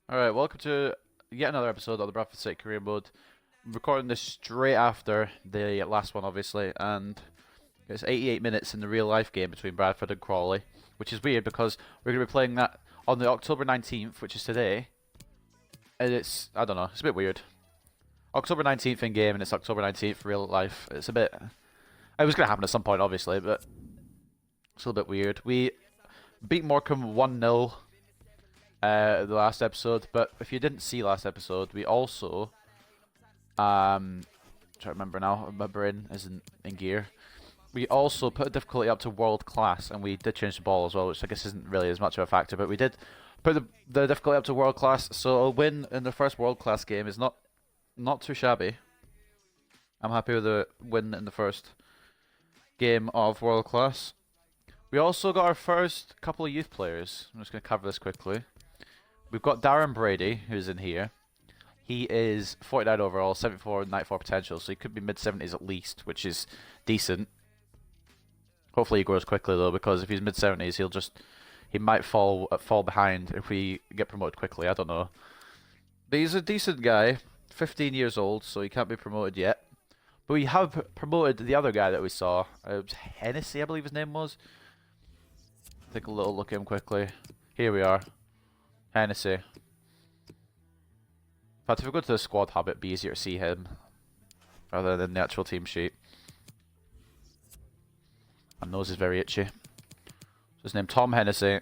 Alright, welcome to yet another episode of the Bradford City Career Mode. I'm recording this straight after the last one, obviously, and it's 88 minutes in the real life game between Bradford and Crawley, which is weird because we're going to be playing that on the October 19th, which is today, and I don't know, it's a bit weird. October 19th in game, and it's October 19th real life. It's a bit, it was going to happen at some point, obviously, but it's a little bit weird. We beat Morecambe 1-0. The last episode, but if you didn't see last episode, we also try to remember now, my brain isn't in gear. We also put the difficulty up to world class, and we did change the ball as well, which I guess isn't really as much of a factor, but we did put the difficulty up to world class, so a win in the first world class game is not too shabby. I'm happy with the win in the first game of world class. We also got our first couple of youth players. I'm just going to cover this quickly. We've got Darren Brady, who's in here. He is 49 overall, 74, 94 potential, so he could be mid-70s at least, which is decent. Hopefully he grows quickly though, because if he's mid-70s, he might fall behind if we get promoted quickly. I don't know. But he's a decent guy, 15 years old, so he can't be promoted yet. But we have promoted the other guy that we saw. It was Hennessy, I believe his name was. Take a little look at him quickly. Here we are. Hennessy. In fact, if we go to the squad hub, it'd be easier to see him rather than the actual team sheet. My nose is very itchy. So his name Tom Hennessy.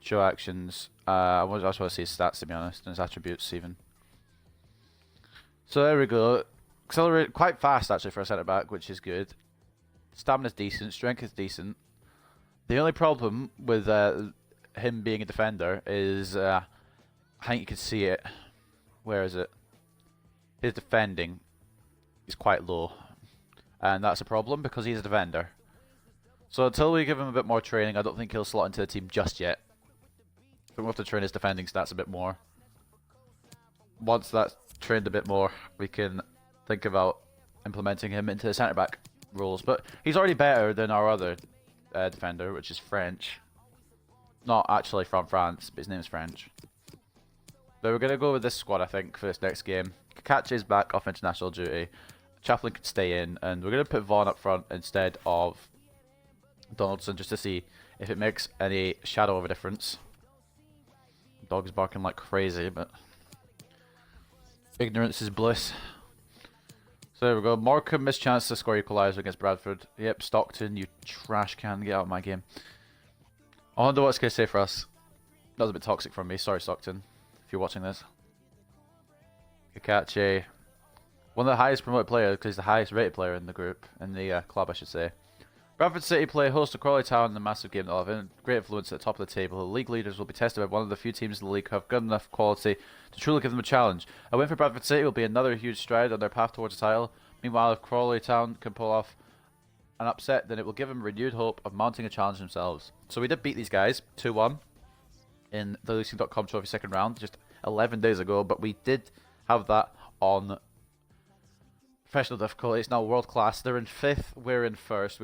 Show actions. I just want to see his stats, to be honest, and his attributes even. So there we go. Accelerate quite fast actually for a centre back, which is good. Stamina's decent. Strength is decent. The only problem with him being a defender is, I think you can see it. Where is it? His defending is quite low. And that's a problem because he's a defender. So until we give him a bit more training, I don't think he'll slot into the team just yet. But we'll have to train his defending stats a bit more. Once that's trained a bit more, we can think about implementing him into the centre-back roles. But he's already better than our other defender, which is French. Not actually from France, but his name's French. But we're going to go with this squad, I think, for this next game. Kakachi is back off international duty. Chaplin can stay in, and we're going to put Vaughan up front instead of Donaldson, just to see if it makes any shadow of a difference. Dog's barking like crazy, but ignorance is bliss. So there we go. Morecambe missed chance to score equaliser against Bradford. Yep, Stockton, you trash can, get out of my game. I wonder what it's going to say for us. That was a bit toxic from me. Sorry, Stockton, if you're watching this. Kakachi. One of the highest promoted players, because he's the highest rated player in the group, in the club, I should say. Bradford City play host to Crawley Town in the massive game at 11. Great influence at the top of the table. The league leaders will be tested by one of the few teams in the league who have good enough quality to truly give them a challenge. A win for Bradford City will be another huge stride on their path towards the title. Meanwhile, if Crawley Town can pull off an upset, then it will give them renewed hope of mounting a challenge themselves. So we did beat these guys 2-1 in the Leasing.com Trophy second round just 11 days ago, but we did have that on professional difficulty. It's now world class. They're in 5th, we're in 1st.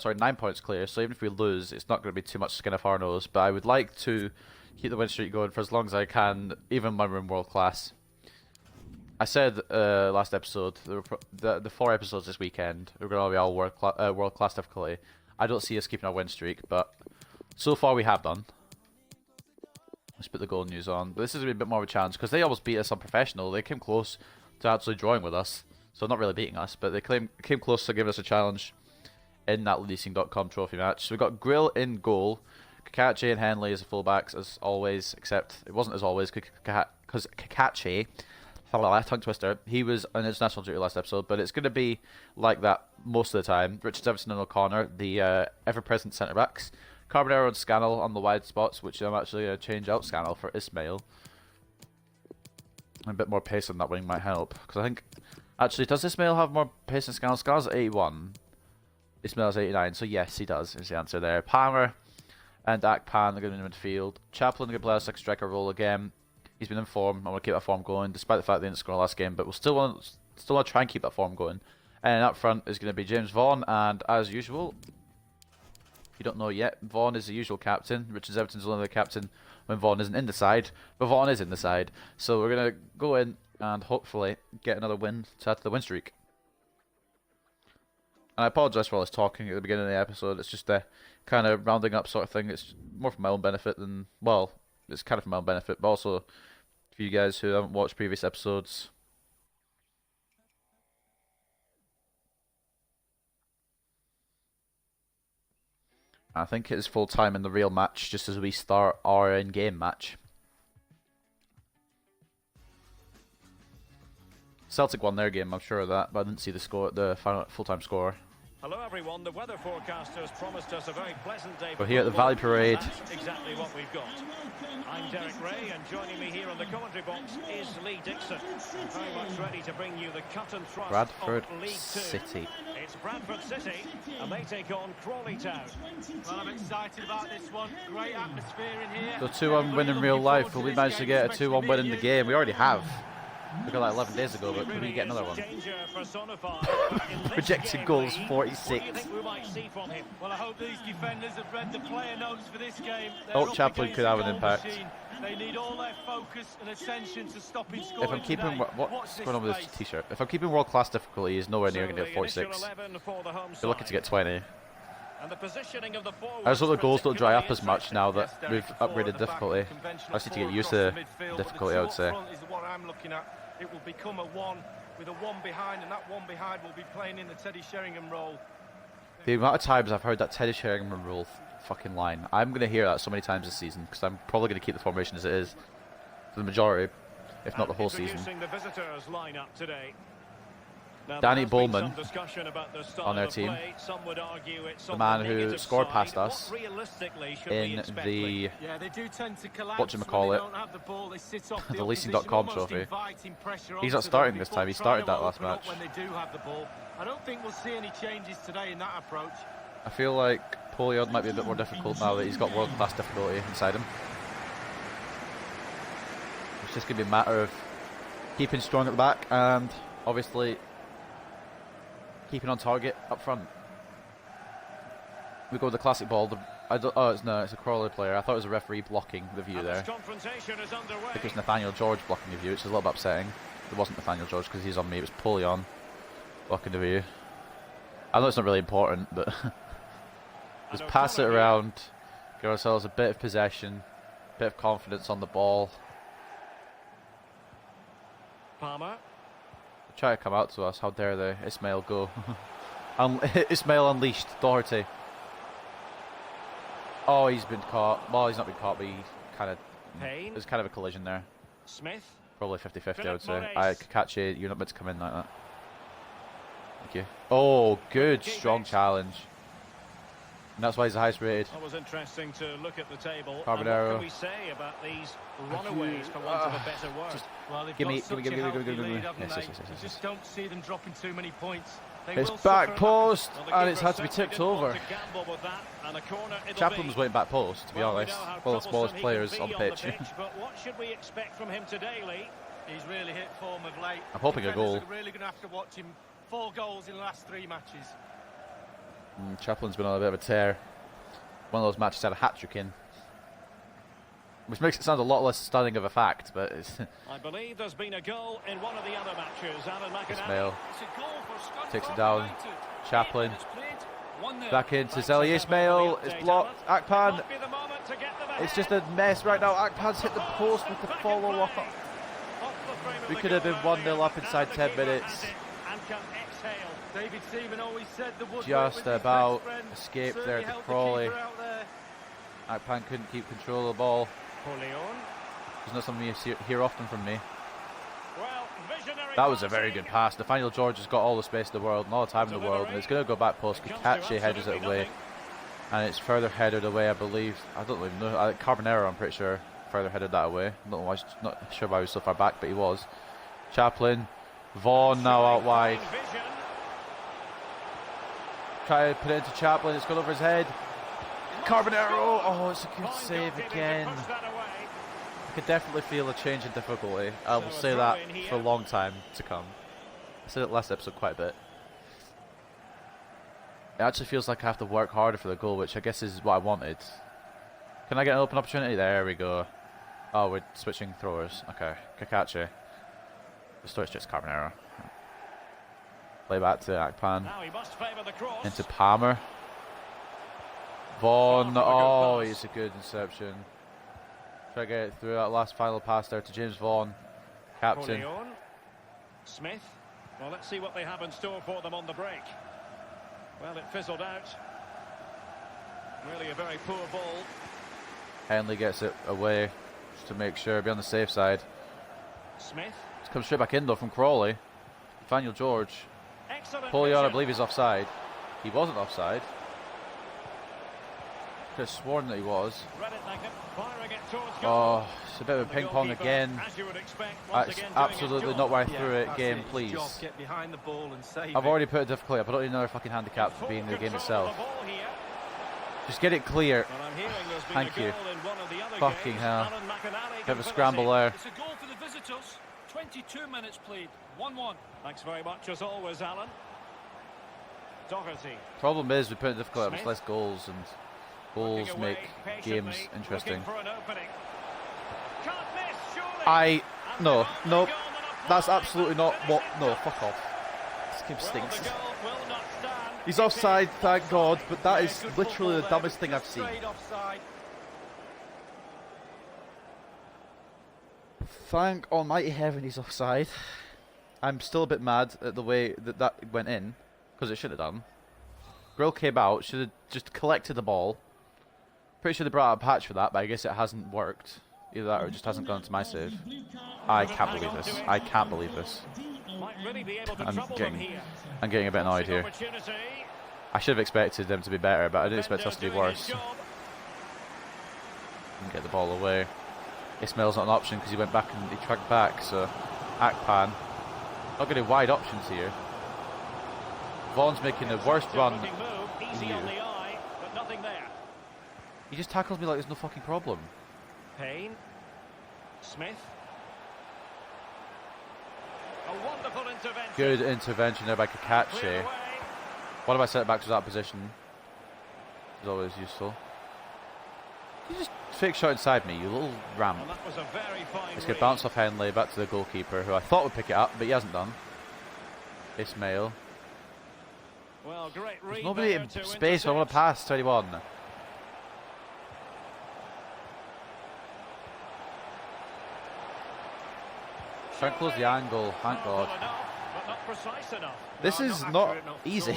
We're 9 points clear, so even if we lose, it's not going to be too much skin off our nose, but I would like to keep the win streak going for as long as I can, even when we're in world class. I said last episode, the 4 episodes this weekend, we're going to be all world class difficulty. I don't see us keeping our win streak, but so far we have done. Let's put the goal news on. But this is a bit more of a challenge, because they almost beat us on professional. They came close to actually drawing with us. So not really beating us, but they came close to giving us a challenge in that Leasing.com Trophy match. So we got Grill in goal. Kakachi and Henley as fullbacks as always, except it wasn't as always because Kakachi, tongue twister, he was on international duty last episode, but it's going to be like that most of the time. Richard Everson and O'Connor, the ever-present centre-backs. Carbonero and Scannell on the wide spots, which I'm actually going to change out Scannell for Ismail. A bit more pace on that wing might help, because I think... Actually, does Ismail have more pace than Scannell? Scannell's 81. Ismail's 89, so yes, he does, is the answer there. Palmer and Akpan are going to be in midfield. Chaplin going to play a second striker role again. He's been in form. I want to keep that form going, despite the fact they didn't score last game, but we'll still want to try and keep that form going. And up front is going to be James Vaughan, and as usual, you don't know yet, Vaughan is the usual captain. Richards Everton's only the captain when Vaughan isn't in the side, but Vaughan is in the side. So we're going to go in and hopefully get another win to add to the win streak. And I apologise for all this talking at the beginning of the episode. It's just a kind of rounding up sort of thing. It's more for my own benefit than, well, it's kind of for my own benefit, but also for you guys who haven't watched previous episodes. I think it is full time in the real match just as we start our in-game match. Celtic won their game, I'm sure of that, but I didn't see the score, the final full-time score. Hello everyone, the weather forecasters promised us a very pleasant day. We're here at the Valley Parade. That's exactly what we've got. I'm Derek Ray, and joining me here on the commentary box is Lee Dixon. Very much ready to bring you the cut and thrust Bradford of League 2. City. It's Bradford City, and they take on Crawley Town. Well, I'm excited about this one. Great atmosphere in here. The 2-1 win in real life. Will we manage to get a 2-1 win in the game? We already have. We got like 11 days ago, but could we get another one? Projected goals 46. Well, I hope these defenders have read the player notes for this game. Oh, Chaplin could have an impact. They need all their focus and attention to stopping scoring. If I'm keeping what's going on with this t-shirt? If I'm keeping world class difficulty, he's nowhere near going to get 46. You're lucky to get 20. I just hope the goals don't dry up as much now that we've upgraded difficulty. I just need to get used to the difficulty, I would say. It will become a 1 with a 1 behind, and that 1 behind will be playing in the Teddy Sheringham role. The amount of times I've heard that Teddy Sheringham rule fucking line, I'm going to hear that so many times this season, because I'm probably going to keep the formation as it is for the majority, if not the whole season. Danny Bowman on their team, the man who scored past us in the whatchamacallit, the leasing.com trophy. He's not starting this time, he started that last match. I don't think we'll see any changes today in that approach. I feel like Poliod might be a bit more difficult now that he's got world class difficulty inside him. It's just going to be a matter of keeping strong at the back and obviously keeping on target up front. We go with the classic ball. It's a Crawley player. I thought it was a referee blocking the view there. I think it was Nathaniel George blocking the view, which is a little bit upsetting. It wasn't Nathaniel George because he's on me. It was Polion blocking the view. I know it's not really important, but just pass it around, give ourselves a bit of possession, a bit of confidence on the ball. Palmer. Try to come out to us. How dare they? Ismail go. Ismail unleashed Doherty. Oh, he's been caught. Well, he's not been caught, but he kind of. There's kind of a collision there. Smith. Probably 50-50, I would say. I could catch you. You're not meant to come in like that. Thank you. Oh, good, strong challenge. And that's why he's the highest rated. It was interesting to look at the table. Carbonero. What can we say about these runaways, for want of a better word? Well, give me. Yes. Just don't see them dropping too many points. It's back post, and it's had to be tipped over. Chaplin was waiting back post, to be honest. One of the smallest players on the pitch. But what should we expect from him today, Lee? He's really hit form of late. I'm hoping a goal. We're really going to have to watch him. 4 goals in the last 3 matches. Chaplin's been on a bit of a tear. One of those matches had a hat-trick in. Which makes it sound a lot less stunning of a fact, but it's... I believe there's been a goal in one of the other matches. Ismail takes it down. Chaplin. Back into Zeli. Ismail. It's blocked. Akpan. It's just a mess right now. Akpan's hit the post with the follow-up. We could have been 1-0 up inside 10 minutes. David Seaman always said the just about escaped there to Crawley. Akpan couldn't keep control of the ball. It's not something you hear often from me. That was a very good pass. Nathaniel George has got all the space in the world and all the time in the world, and it's going to go back post. Kikachi headers it away, and it's further headed away, I believe. I don't even know. Carbonero, I'm pretty sure, further headed that away. Not sure why he was so far back, but he was. Chaplin. Vaughan now out wide. Try to put it into Chaplin. It's gone over his head. Carbonero. Oh, it's a good save again. I could definitely feel a change in difficulty. I will say that for a long time to come. I said it last episode quite a bit. It actually feels like I have to work harder for the goal, which I guess is what I wanted. Can I get an open opportunity? There we go. Oh, we're switching throwers. Okay, Kakachi. The story's just Carbonero. Play back to Akpan. Now he must favour the cross. Into Palmer. Vaughan. Oh, it's a good interception. Try to get it through that last final pass there to James Vaughan, captain. Corleone. Smith. Well, let's see what they have in store for them on the break. Well, it fizzled out. Really a very poor ball. Henley gets it away just to make sure, be on the safe side. Smith. It's come straight back in though from Crawley. Nathaniel George. Excellent. Polion, I believe he's offside. He wasn't offside. Could have sworn that he was. Oh, it's a bit of a ping pong again. That's absolutely not where I threw it. Game, please. Get behind the ball and save I've already put a difficulty up. I don't need another fucking handicap for being in the game itself. Just get it clear. Thank you. Fucking hell. Bit of a scramble there. It's a goal for the visitors. 22 minutes played. 1-1. Thanks very much as always, Alan. Doherty. Problem is we put a difficulty up. It's less goals, and goals make games interesting. No, that's absolutely not what. No, fuck off. This game stinks. He's offside, thank God, but that is literally the dumbest thing I've seen. Thank almighty heaven he's offside. I'm still a bit mad at the way that went in, because it should have done. Grill came out, should have just collected the ball. Pretty sure they brought out a patch for that, but I guess it hasn't worked. Either that or it just hasn't gone to my save. I can't believe this. I can't believe this. I'm getting a bit annoyed here. I should have expected them to be better, but I didn't expect us to be worse. And get the ball away. Ismail's not an option because he went back and he tracked back, so Akpan. Not getting wide options here. Vaughan's making the worst run. He just tackles me like there's no fucking problem. Payne. Smith. A wonderful intervention. Good intervention there by Kakachi. One of my centre-backs was out of position. It's always useful. You just fake shot inside me, you little ram. Well, that was a very fine Let's get bounced off Henley back to the goalkeeper, who I thought would pick it up, but he hasn't done. Ismail. Well, great read. There's nobody in space, I want to pass 21. Try and close the angle, thank God. But not precise enough. This is not easy.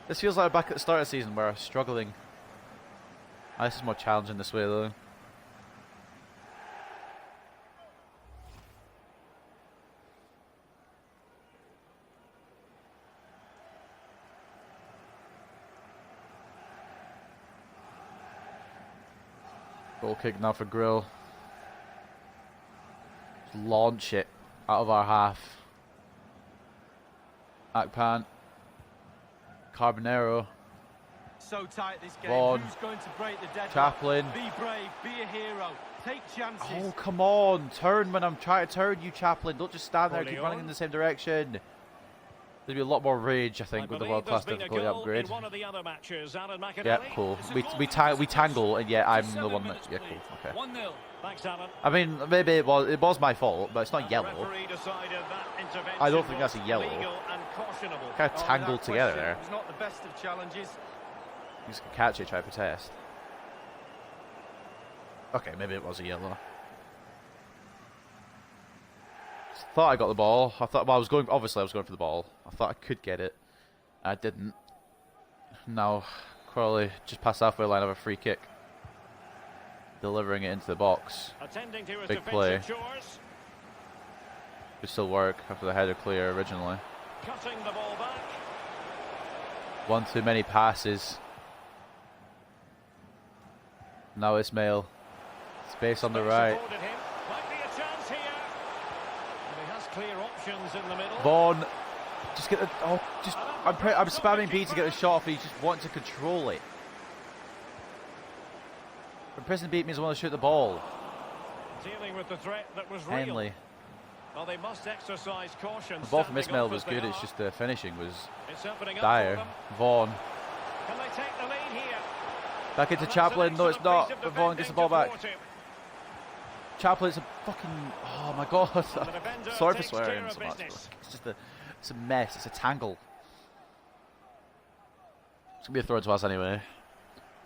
This feels like back at the start of the season where I was struggling. This is more challenging this way though. Goal kick now for Grill. Launch it out of our half. Akpan. Carbonero. So tight this game. Vaughan. Who's going to break the deadlock? Chaplin. Be brave, be a hero, take chances. Oh, come on. Turn when I'm trying to turn you, Chaplin. Don't just stand there and keep running in the same direction. There'd be a lot more rage, I think, with the world-class difficulty upgrade. Yeah, cool. We tangle, and yeah, I'm the one that... Yeah, cool. Okay. 1-0. Thanks, Alan. I mean, maybe it was my fault, but it's not yellow. I don't think that's a yellow. Kind of tangled together there. It's not the best of challenges. You just catch it, try to protest. Okay, maybe it was a yellow. Thought I got the ball. I thought, well, obviously I was going for the ball. I thought I could get it. I didn't. Now, Crawley just past halfway line of a free kick. Delivering it into the box. Big play. Could still work after the header clear originally. Cutting the ball back. One too many passes. Now Ismail. Space on the right. Vaughan, just get the. Oh, just. I'm spamming B to get the shot off. He just wants to control it. When prison beat means I want to shoot the ball. Dealing with the threat that was real. Henley. Well, they must exercise caution. The ball from standing Ismail off was as they good, it's are. just the finishing was It's opening up dire. for them. Vaughan. Can they take the lead here? Back into And that's Chaplin. an No, it's excellent not. piece of But Vaughan gets the ball defending back. to thwart him. Chaplin's a fucking. Oh my god. And the defender Sorry for takes swearing care so of much. business. It's just it's a mess. It's a tangle. It's gonna be a throw to us anyway.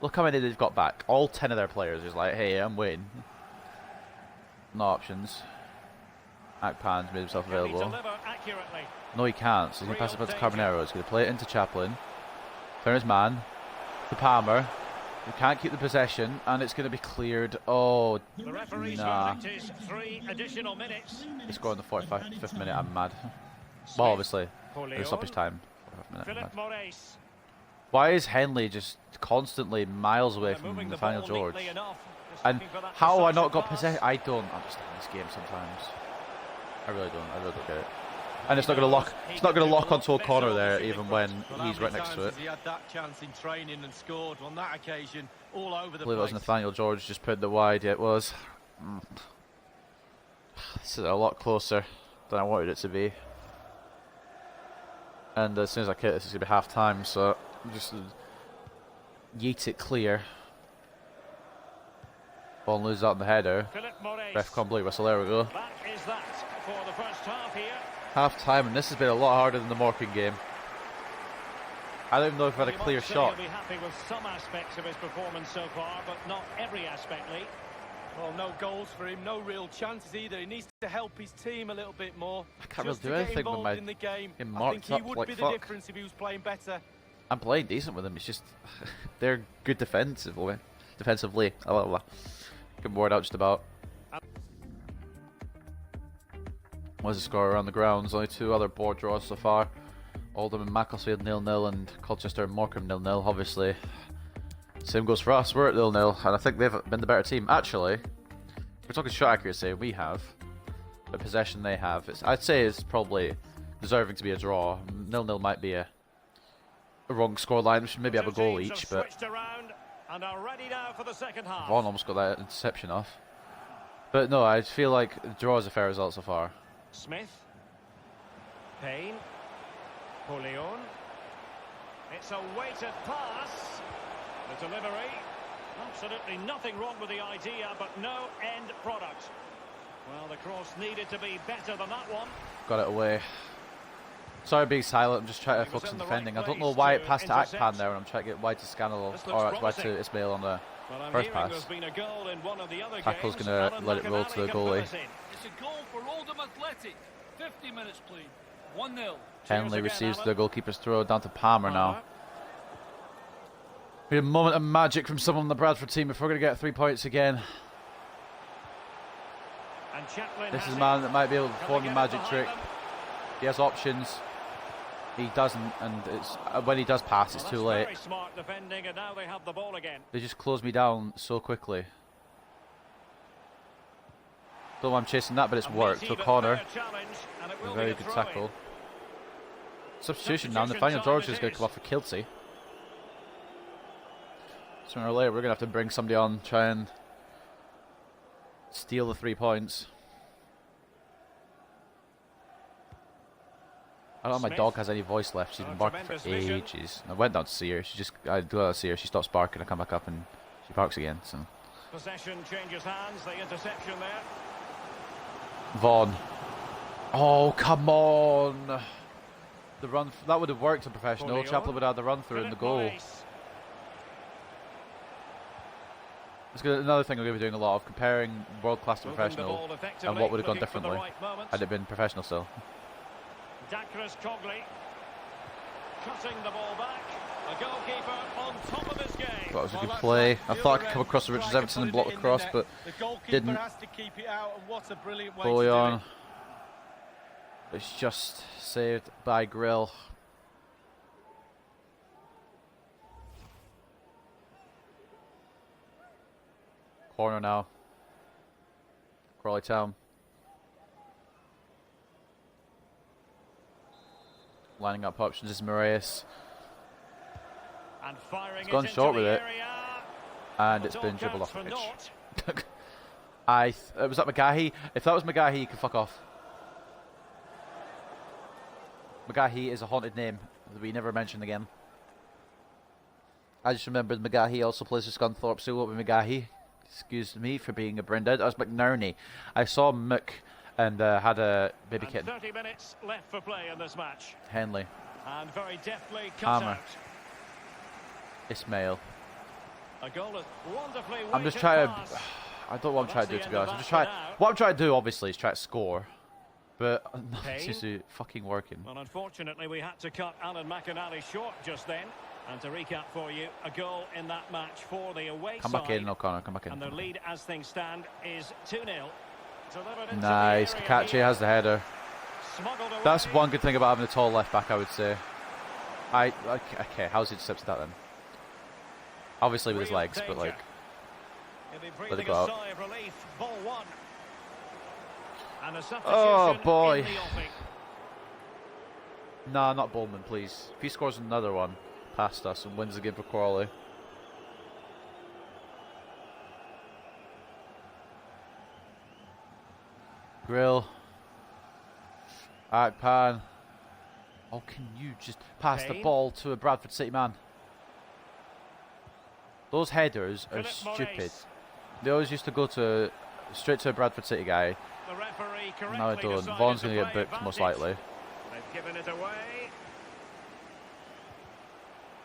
Look how many they've got back. All 10 of their players is like, hey, I'm waiting. No options. Akpan's made himself Can he available. deliver accurately? No, he can't. So he's going to pass it back to Carbonero. He's going to play it into Chaplin. Turn his man. To Palmer. We can't keep the possession, and it's going to be cleared. Oh, The referee's nah. verdict is 3 additional minutes. He scored in the 45th minute. I'm mad. Well, obviously, Paulion. stoppage time. 45th minute, I'm Philip mad. Moraes. Why is Henley just constantly miles away They're from moving the Nathaniel ball George? neatly enough. Just And looking for that how have I decisive not got pass. possession? I don't understand this game sometimes. I really don't. I really don't get it. And it's not going to lock. It's not going to lock onto a corner there, even when he's right next to it. He had that chance in training and scored on that occasion all over the I believe it was place. Nathaniel George just put it wide. Yeah, it was. This is a lot closer than I wanted it to be. And as soon as I kick this, it's going to be half time. So just yeet it clear. Ball loses out in the header. Philip Moraes. Ref can't believe whistle. There we go. That is that for the first half here. Half time, and this has been a lot harder than the Morecambe game. I don't even know if I've had a You clear might say shot. He'll be happy with some aspects of his performance so far, but not every aspect, Lee. Well, no goals for him, no real chances either. He needs to help his team a little bit more. I can't really Just do to get anything with involved my in the game. getting I marked think he up would like be the fuck. difference if he was playing better. I'm playing decent with them. It's just they're good defensively. Defensively, blah, blah, blah. Get bored out just about. What's the score around the grounds? Only 2 other board draws so far. Oldham and Macclesfield 0-0 and Colchester and Morecambe 0-0. Obviously, same goes for us. We're at 0-0 and I think they've been the better team. Actually, if we're talking shot accuracy, we have. The possession they have, I'd say it's probably deserving to be a draw. 0-0 might be a wrong scoreline. We should maybe have a goal Teams each, have but switched around and are ready now for the second half. Vaughan almost got that interception off. But no, I feel like the draw is a fair result so far. Smith. Payne. Paulion. It's a weighted pass. The delivery. Absolutely nothing wrong with the idea, but no end product. Well, the cross needed to be better than that one. Got it away. Sorry being silent, I'm just trying to He was focus in on the right defending. I don't place know why to it passed to intercept. Akpan there, and I'm trying to get wide to Scannell, This looks or wide promising. to Ismail on the Well, I'm first hearing pass. there's been a goal in one of the other Tackle's games. gonna Alan let it roll to McAnally the can fill goalie. us in. It's a goal for Oldham Athletic. 50 minutes played. 1-0. Henley again, receives Alan. the goalkeeper's throw down to Palmer now. We had a moment of magic from someone on the Bradford team if we're going to get 3 points again. And Chaplin This has is a it. man that might be able to Can perform they the get it magic behind trick. them? He has options. He doesn't, and it's when he does pass, it's Well, too that's late. very smart defending, and now they have the ball again. They just close me down so quickly. Don't know why I'm chasing that, but it's A worked. meaty So but corner, fair challenge, and it will a be very a good throw-in. tackle. Substitution now. Substitution Nathaniel time George it is going to is. come off for Kilty. Sooner or later, we're going to have to bring somebody on, try and steal the 3 points. I don't know if my Smith. dog has any voice left. She's Oh, been barking for tremendous vision. ages. I went down to see her. I do to see her. She stops barking. I come back up and she barks again. So Possession changes hands, the interception there. Vaughan. Oh, come on. The run, that would have worked a professional. Paulion. Chaplin would have had the run through in the Philip goal. Moraes. Another thing we're going to be doing a lot of, comparing world-class to Moving the professional ball and effectively, what would have gone looking for the differently right moment. had it been professional still. Dacres Cogley cutting the ball back. A goalkeeper on top of his game. That was a Well, good that's play. right. I The thought I other could come end, across the the Richards striker Everton and put block it the in cross, net. but the goalkeeper didn't. has to keep it out, and what a brilliant way Fully to do on. it. It's just saved by Grill. Corner now. Crawley Town. Lining up options is Moraes. And firing He's gone it into short the with it. area. And But it's all been dribbled counts off the for pitch. naught. Was that McGahey? If that was McGahey, he could fuck off. McGahee is a haunted name that we never mention again. I just remembered McGahee also plays for Scunthorpe, so what with McGahee? Excuse me for being a brain dead. That was McNerney. I saw Mick and had a baby kitten. 30 minutes left for play in this match. Henley. And very deftly cut Hammer. out. Ismail. A goal is wonderfully I'm just weighted trying to... pass. I don't know what I'm trying to do, That's to the be end honest. of I'm just that trying... for now. What I'm trying to do, obviously, is try to score. But it's Kane. just fucking working. Well, unfortunately, we had to cut Alan McInally short just then. And to recap for you, a goal in that match for the away Come side. back in, O'Connor. Come back in. And their lead, as things stand, is 2-0. Delivered into Nice. the area Kakachi here. has the header. Smuggled away. That's one good thing about having a tall left back, I would say. Okay, how's he intercepted that then? Obviously with his Real legs, but danger. like... He'll be let it breathing go a out. sigh of relief. Ball one. And a substitution Oh, boy. in the offing. Nah, not Bowman, please. If he scores another one past us and wins the game for Crawley. Grill. Akpan. Oh, can you just pass the Kane. ball to a Bradford City man? Those headers are Philip stupid. Maurice. They always used to go to straight to a Bradford City guy. The referee Now I correctly don't. decided Vaughan's to going to get play booked most advantage. likely. They've given it away.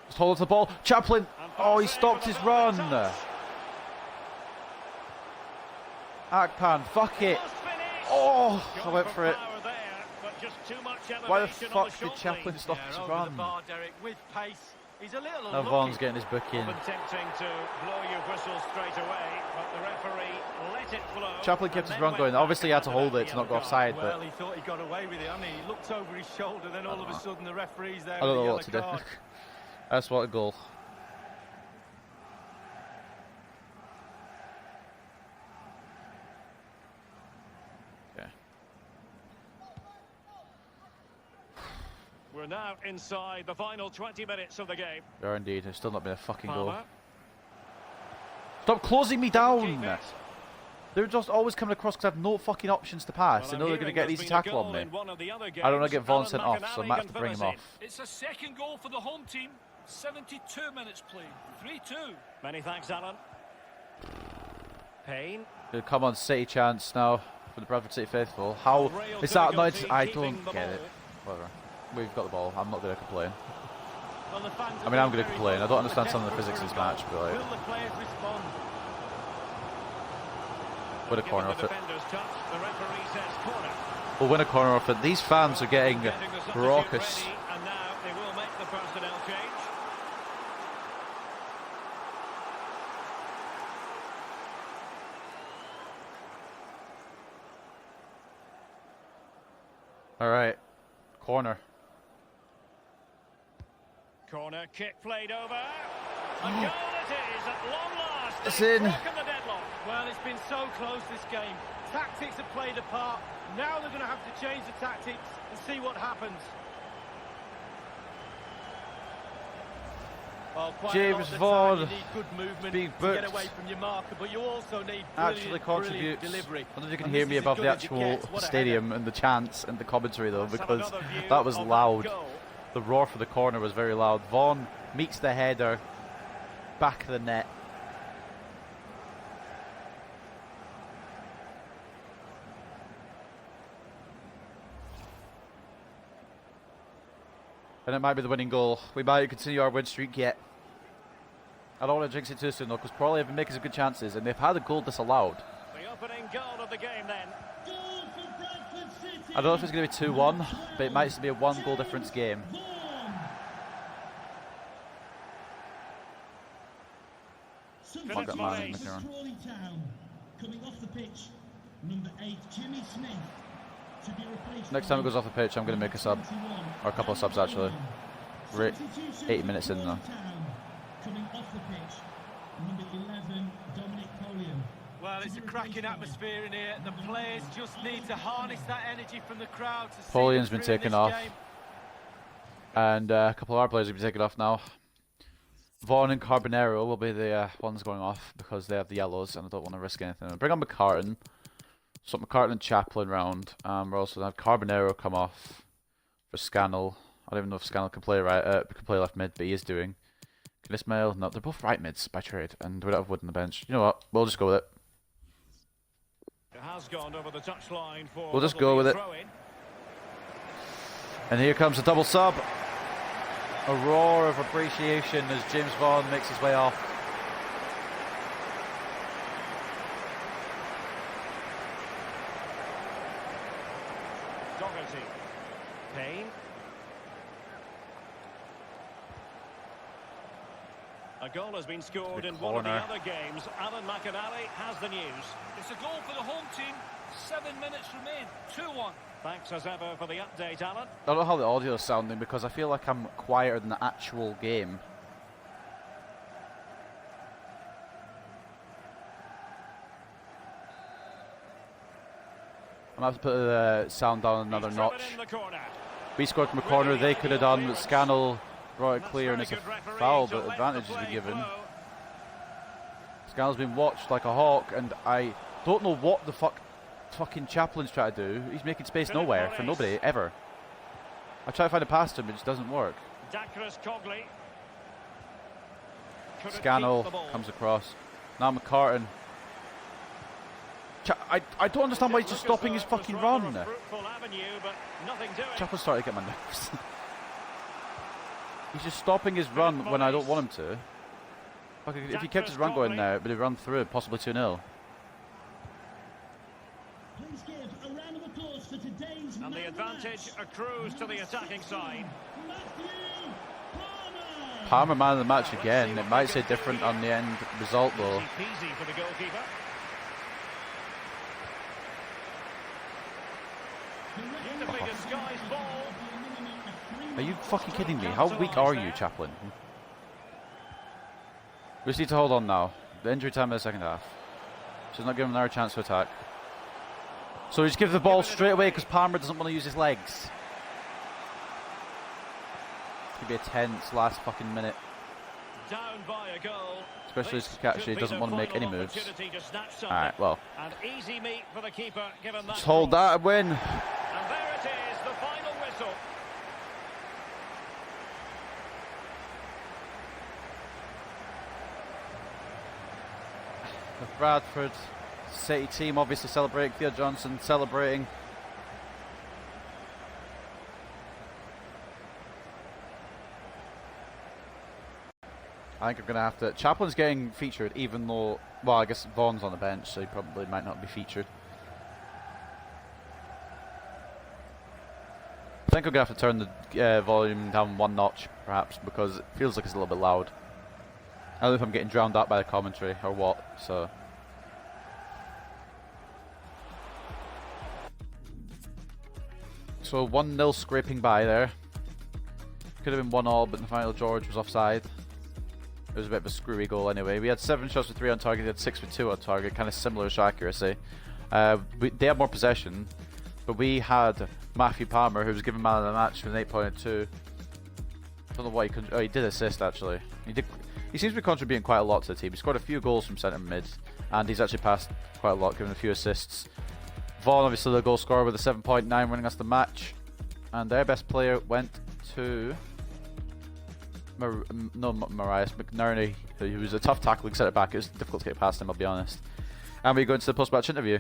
Just hold on to the ball. Chaplin. And Oh, he Fosse stopped with his a ball in run. touch. Akpan, fuck it. Must finish. Oh, I Going went for it. power there, but just too much Why the elevation on fuck the did short Chaplin lead. stop Yeah, his over the run? bar, Derek, with pace. He's a little Now unlucky. Vaughan's getting his book in. Often tempting to blow your whistle straight away, but the referee let it flow. Chaplin kept and his then run went going. back Obviously, he had to under hold that it to not go yellow offside, Well, but he thought he got away with it, and he looked over his shoulder, then all of a sudden the referee's there I don't with know a what to do. yellow card. That's what a goal. Okay. We're now inside the final 20 minutes of the game. There indeed. There's still not been a fucking goal. Palmer. Stop closing me Keep down! it. They're just always coming across because I have no fucking options to pass. Well, they I'm know they're going to hearing get an there's easy been a tackle on goal me. in one of the other I don't want to games. get Vaughan Alan sent off, so I McInally might have can to bring him finish it. off. It's a second goal for the home team. 72 minutes played. 3-2. Many thanks, Alan. Payne. Good, come on, City chance now for the Bradford City faithful. How Real is that difficulty not? I keeping don't the get it. ball. Whatever. We've got the ball. I'm not going to complain. Well, the fans I mean, I'm going gonna complain. I don't understand some of the physics of this match, but like, will the players respond? with a Given corner the off it. defender's touch, the referee says corner. We'll win a corner off it. These fans are getting Getting the substitute raucous. ready, and now they will make the personnel change. All right, corner. Corner kick played over. A goal it is at long last. It's They've in. broken the deadlock. Well, it's been so close this game. Tactics have played a part. Now they're going to have to change the tactics and see what happens. Well, quite a lot James of the Vaughan time you need good movement being to get booked. away from your marker, but you also need Actually brilliant contributes. delivery. I don't know if you can And hear this me is as above the good as it actual gets. What a stadium and the chants and the commentary though, Let's have because another view that was of loud. goal. The roar for the corner was very loud. Vaughan meets the header, back of the net. And it might be the winning goal. We might continue our win streak yet. I don't want to jinx it too soon though, because Crawley have been making some good chances, and they've had a goal disallowed. The opening goal of the game then. I don't know if it's going to be 2-1, but it might be a one goal difference game. Philip got Maurice. mine in the corner. Crawley Town, coming off the pitch, number 8, Jimmy Smith, to be replaced Next time it goes off the pitch, I'm going to make a sub. Or a couple of subs actually. We're 80 minutes in now. Coming off the pitch, number 11, Dominic Polian. Well, it's a cracking atmosphere in here. The players just need to harness that energy from the crowd. To see Polian's them been through taken this off. game. And a couple of our players have been taken off now. Vaughan and Carbonero will be the ones going off because they have the yellows and I don't want to risk anything. Bring on McCartan. So McCartan and Chaplin round. We're also going to have Carbonero come off. for Scannell. I don't even know if Scannell can play can play left mid, but he is doing. Can Ismail? No, they're both right mids by trade, and we don't have Wood on the bench. You know what? We'll just go with it. It has gone over the touchline for. We'll just go with it. And here comes a double sub. A roar of appreciation as James Vaughan makes his way off. Doherty. Payne. A goal has been scored in one of the other games. Alan McInally has the news. It's a goal for the home team. 7 minutes remain. 2-1. Thanks as ever for the update, Alan. I don't know how the audio is sounding because I feel like I'm quieter than the actual game. I'm going to have to put the sound down another notch. We scored from a corner, they could have done, but Scannell brought it clear, and it's a foul, but advantage has been given. Scannell's been watched like a hawk, and I don't know what the fucking Chaplin's trying to do. He's making space nowhere for nobody, ever. I try to find a pass to him, it just doesn't work. Scannell comes across. Now McCartan. I don't understand why he's just stopping his fucking run. Chaplin's starting to get my nerves. He's just stopping his run when I don't want him to. If he kept his run going now, but he'd run through it, possibly 2-0. Please give a round of applause for today's and the advantage accrues to the attacking side. Palmer man of the match again. It might say different on the end result though. Easy for the goalkeeper. Are you fucking kidding me? How weak are you, Chaplin? We just need to hold on now. The injury time in the second half. So he's not giving him another chance to attack. So he just gives the ball straight away because Palmer doesn't want to use his legs. It's going to be a tense last fucking minute. Down by a goal. Especially as Kakashi doesn't want to make any moves. Alright, well. An easy meet for the keeper, given that just hold that and win. And there it is, the final whistle. The Bradford City team obviously celebrating. Theo Johnson celebrating. I think I'm going to have to... Chaplin's getting featured even though... Well, I guess Vaughan's on the bench, so he probably might not be featured. I think I'm going to have to turn the volume down one notch, perhaps, because it feels like it's a little bit loud. I don't know if I'm getting drowned out by the commentary or what, so... So 1-0 scraping by there. Could have been 1-1, but Nathaniel George was offside. It was a bit of a screwy goal anyway. We had 7 shots with 3 on target, they had 6 with 2 on target, kind of similar to accuracy. They had more possession, but we had Matthew Palmer, who was given man of the match with an 8.2. Don't know what he could... Oh, he did assist actually. He seems to be contributing quite a lot to the team. He scored a few goals from centre mid, and he's actually passed quite a lot, given a few assists. Vaughan, obviously the goal scorer with a 7.9, winning us the match. And their best player went to... Marias McNerney, who was a tough tackling centre back. It was difficult to get past him, I'll be honest. And we go into the post-match interview.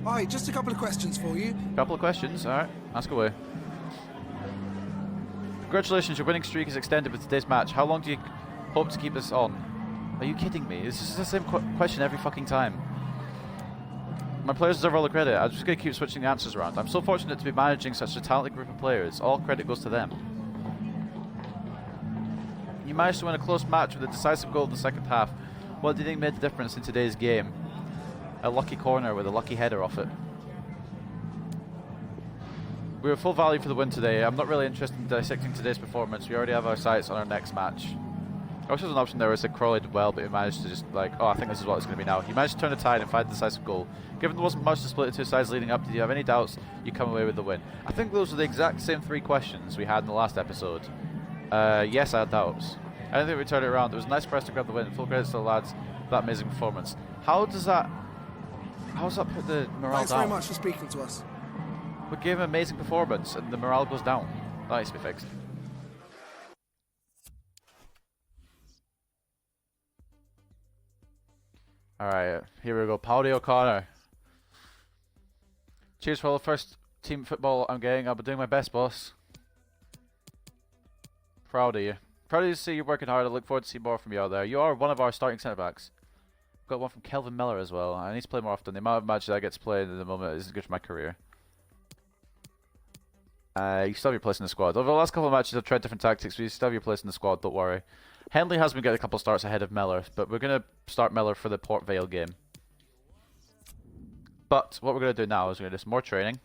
Hi, just a couple of questions for you. Couple of questions, alright, ask away. Congratulations, your winning streak is extended with today's match. How long do you hope to keep this on? Are you kidding me? This is the same question every fucking time. My players deserve all the credit. I'm just going to keep switching the answers around. I'm so fortunate to be managing such a talented group of players. All credit goes to them. You managed to win a close match with a decisive goal in the second half. What do you think made the difference in today's game? A lucky corner with a lucky header off it. We were full value for the win today. I'm not really interested in dissecting today's performance. We already have our sights on our next match. I wish there was an option there where it said Crawley did well, but he managed to just like, oh, I think this is what it's going to be now. He managed to turn the tide and find the decisive goal. Given there wasn't much to split the two sides leading up, did you have any doubts you come away with the win? I think those are the exact same 3 questions we had in the last episode. Yes, I had doubts. I don't think we turned it around. It was a nice press to grab the win. Full credit to the lads for that amazing performance. How does that put the morale Thanks down? very much for speaking to us. We gave an amazing performance and the morale goes down. That needs to be fixed. Alright, here we go. Paddy O'Connor. Cheers for all the first team football I'm getting. I'll be doing my best, boss. Proud of you. Proud of you to see you working hard. I look forward to seeing more from you out there. You are one of our starting centre backs. Got one from Kelvin Miller as well. I need to play more often. The amount of matches I get to play in the moment isn't good for my career. You still have your place in the squad. Over the last couple of matches I've tried different tactics, but you still have your place in the squad, don't worry. Henley has been getting a couple of starts ahead of Miller, but we're going to start Miller for the Port Vale game. But what we're going to do now is we're going to do some more training.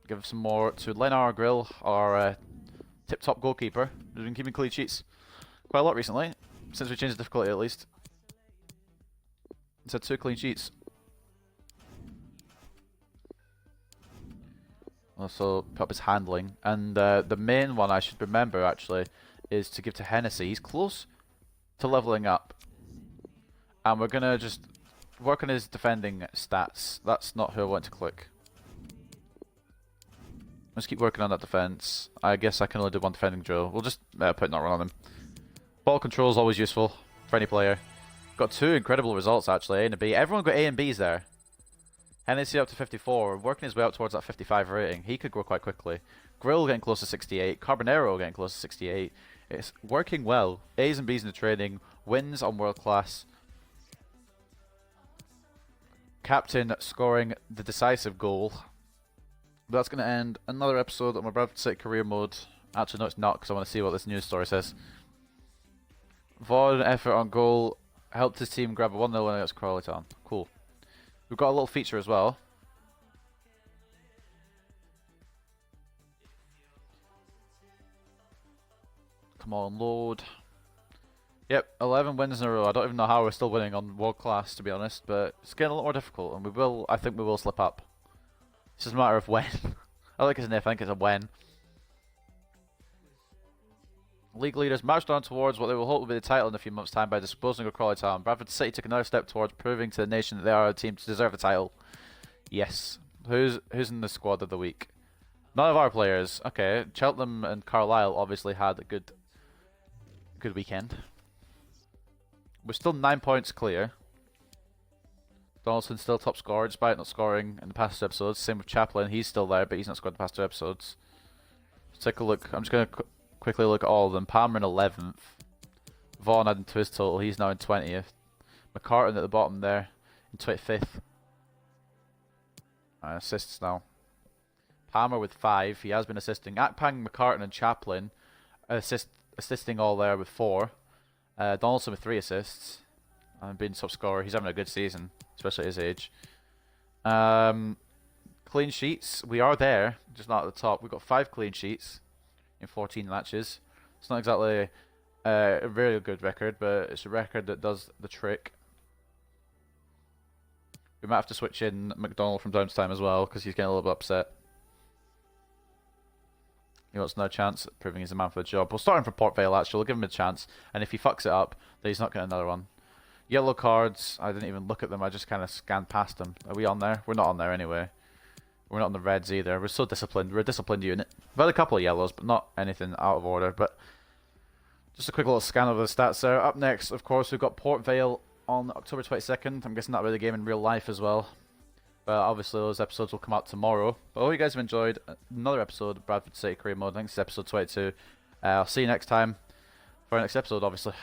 Give some more to Lenar Grill, our tip-top goalkeeper. We've been keeping clean sheets quite a lot recently, since we changed the difficulty at least. It's had 2 clean sheets. Also, put up his handling. And the main one I should remember, actually, is to give to Hennessy. He's close to leveling up. And we're going to just work on his defending stats. That's not who I want to click. Let's keep working on that defense. I guess I can only do one defending drill. We'll just put not run on him. Ball control is always useful for any player. Got 2 incredible results, actually, A and a B. Everyone got A and Bs there. Hennessy up to 54, working his way up towards that 55 rating. He could grow quite quickly. Grill getting close to 68. Carbonero getting close to 68. It's working well. A's and B's in the training. Wins on world class. Captain scoring the decisive goal. But that's going to end another episode of my Bradford City career mode. Actually, no, it's not, because I want to see what this news story says. Vaughan effort on goal helped his team grab a 1-0 win against Crawley Town. Cool. We've got a little feature as well. Come on, load. Yep, 11 wins in a row. I don't even know how we're still winning on world class, to be honest, but it's getting a lot more difficult, and I think we will slip up. It's just a matter of when. I like it's an if, I think it's a when. League leaders marched on towards what they will hope will be the title in a few months' time by disposing of Crawley Town. Bradford City took another step towards proving to the nation that they are a team to deserve the title. Yes. Who's in the squad of the week? None of our players. Okay, Cheltenham and Carlisle obviously had a good weekend. We're still 9 points clear. Donaldson still top scorer despite not scoring in the past 2 episodes. Same with Chaplin. He's still there, but he's not scored the past 2 episodes. Let's take a look. I'm just going to quickly look at all of them. Palmer in 11th. Vaughan adding to his total. He's now in 20th. McCartan at the bottom there in 25th. Assists now. Palmer with 5. He has been assisting. Akpang, McCartan and Chaplin assisting all there with 4. Donaldson with 3 assists. And being top scorer. He's having a good season, especially at his age. Clean sheets. We are there, just not at the top. We've got 5 clean sheets in 14 matches. It's not exactly a very good record, but it's a record that does the trick. We might have to switch in McDonald from time to time as well, because he's getting a little bit upset. He wants no chance at proving he's the man for the job. We'll start him for Port Vale, actually. We'll give him a chance, and if he fucks it up, then he's not getting another one. Yellow cards, I didn't even look at them, I just kind of scanned past them. Are we on there? We're not on there anyway. We're not on the reds either. We're so disciplined. We're a disciplined unit. We've had a couple of yellows, but not anything out of order. But just a quick little scan of the stats there. Up next, of course, we've got Port Vale on October 22nd. I'm guessing that'll be the game in real life as well. But obviously those episodes will come out tomorrow. But I hope you guys have enjoyed another episode of Bradford City Career Mode. I think this is episode 22. I'll see you next time for our next episode, obviously.